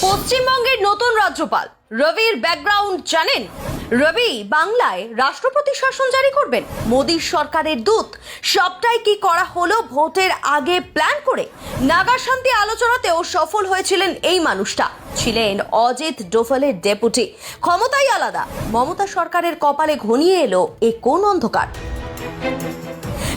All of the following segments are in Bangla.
পশ্চিমবঙ্গের নতুন রাজ্যপাল রবির ব্যাকগ্রাউন্ড জানেন? রবি বাংলায় রাষ্ট্রপতি শাসন জারি করবেন। মোদীর সরকারের দূত। সবটাই কি করা হলো ভোটের আগে প্ল্যান করে? নাগা শান্তি আলোচনাতেও সফল হয়েছিলেন এই মানুষটা। ছিলেন অজিত ডোভালের ডেপুটি। ক্ষমতাই আলাদা। মমতা সরকারের কপালে ঘনিয়ে এলো এ কোন অন্ধকার?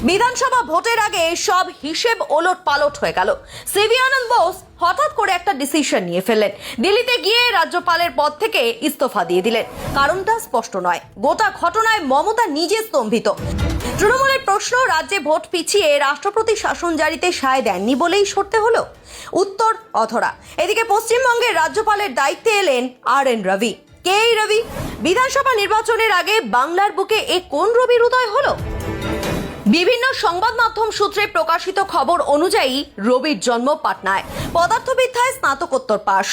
বিধানসভা ভোটের আগে সব হিসেব ওলট পালট হয়ে গেল। সিভি আনন্দ বোস হঠাৎ করে একটা ডিসিশন নিয়ে ফেললেন। দিল্লিতে গিয়ে রাজ্যপালের পদ থেকে ইস্তফা দিয়ে দিলেন। কারণটা স্পষ্ট নয়। গোটা ঘটনায় মমতা নিজে স্তম্ভিত। তৃণমূলের প্রশ্ন, রাজ্যে ভোট পিছিয়ে রাষ্ট্রপতি শাসন জারিতে সায় দেননি বলেই সরতে হলো? উত্তর অধরা। এদিকে পশ্চিমবঙ্গের রাজ্যপালের দায়িত্বে এলেন RN রবি। কে এই রবি? বিধানসভা নির্বাচনের আগে বাংলার বুকে এ কোন রবির উদয় হলো? বিভিন্ন সংবাদ মাধ্যম সূত্রে প্রকাশিত খবর অনুযায়ী রবির জন্ম পাটনায়। পদার্থবিদ্যায় স্নাতকোত্তর পাশ,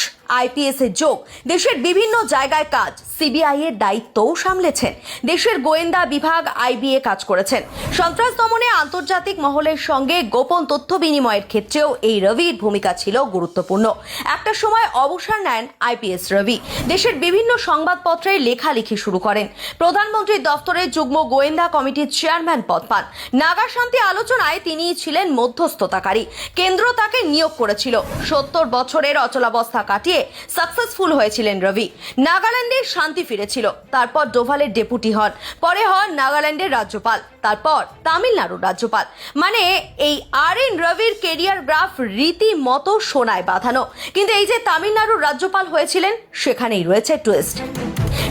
IPS এর যোগ, দেশের বিভিন্ন জায়গায় কাজ, CBI এর দায়িত্বও সামলেছেন। দেশের গোয়েন্দা বিভাগ IB-এ কাজ করেছেন। সন্ত্রাস দমনে আন্তর্জাতিক মহলের সঙ্গে গোপন তথ্য বিনিময়ের ক্ষেত্রেও এই রবির ভূমিকা ছিল গুরুত্বপূর্ণ। একটা সময় অবসর নেন IPS রবি। দেশের বিভিন্ন সংবাদপত্রে লেখালেখি শুরু করেন। প্রধানমন্ত্রীর দফতরে যুগ্ম গোয়েন্দা কমিটির চেয়ারম্যান পদ পান। নাগা শান্তি আলোচনায় তিনি ছিলেন মধ্যস্থতাকারী। কেন্দ্র তাকে নিয়োগ করেছিল। 70 বছরের অচলাবস্থা কাটিয়ে সাকসেসফুল হয়েছিলেন রবি। নাগাল্যান্ডে শান্তি ফিরেছিল। তারপর ডোভালের ডেপুটি হন। পরে হন নাগাল্যান্ডের রাজ্যপাল। তারপর তামিলনাড়ুর রাজ্যপাল। মানে এই RN রবির কেরিয়ার গ্রাফ রীতিমতো সোনায় বাঁধানো। কিন্তু এই যে তামিলনাড়ুর রাজ্যপাল হয়েছিলেন, সেখানেই রয়েছে টুইস্ট।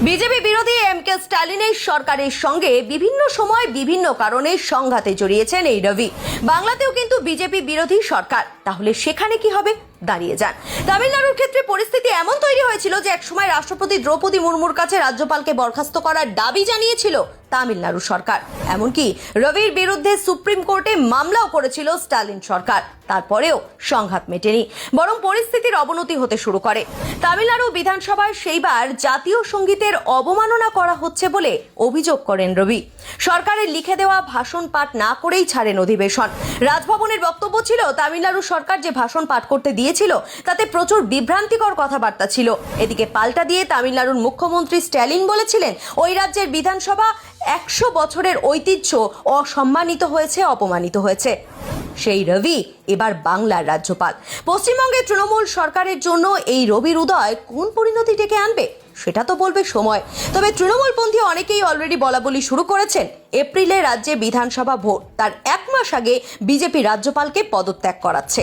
বিজেপি বিরোধী MK স্ট্যালিনের সরকারের সঙ্গে বিভিন্ন সময় বিভিন্ন কারণে সংঘাতে জড়িয়েছেন এই রবি। বাংলাতেও কিন্তু বিজেপি বিরোধী সরকার। তাহলে সেখানে কি হবে? দাঁড়িয়ে যান। তামিলনাড়ুর ক্ষেত্রে পরিস্থিতি এমন তৈরি হয়েছিল যে একসময় রাষ্ট্রপতি দ্রৌপদী মুর্মুর কাছে রাজ্যপালকে বরখাস্ত করার দাবি জানিয়েছিল তামিলনাড়ু সরকার। এমনকি রবির বিরুদ্ধে সুপ্রিম কোর্টে মামলাও করেছিল স্ট্যালিন সরকার। তারপরেও সংঘাত মেটেনি, বরং পরিস্থিতির অবনতি হতে শুরু করে। তামিলনাড়ু বিধানসভায় সেইবার জাতীয় সঙ্গীতের অবমাননা করা হচ্ছে বলে অভিযোগ করেন রবি। সরকারের লিখে দেওয়া ভাষণ পাঠ না করেই ছাড়েন অধিবেশন। রাজভবনের বক্তব্য ছিল, তামিলনাড়ু সরকার যে ভাষণ পাঠ করতে দিয়েছিল তাতে প্রচুর বিভ্রান্তিকর কথাবার্তা ছিল। এদিকে পাল্টা দিয়ে তামিলনাড়ুর মুখ্যমন্ত্রী স্ট্যালিন বলেছিলেন, ওই রাজ্যের বিধানসভা 100 বছরের ঐতিহ্য অসম্মানিত হয়েছে, অপমানিত হয়েছে। সেই রবি এবার বাংলার রাজ্যপাল। পশ্চিমবঙ্গের তৃণমূল সরকারের জন্য এই রবির উদয় কোন পরিণতি ডেকে আনবে সেটা তো বলবে সময়। তবে তৃণমূলপন্থী অনেকেই অলরেডি বলাবলি শুরু করেছেন, এপ্রিলে রাজ্যে বিধানসভা ভোট, তার 1 মাস আগে বিজেপি রাজ্যপালকে পদত্যাগ করাচ্ছে।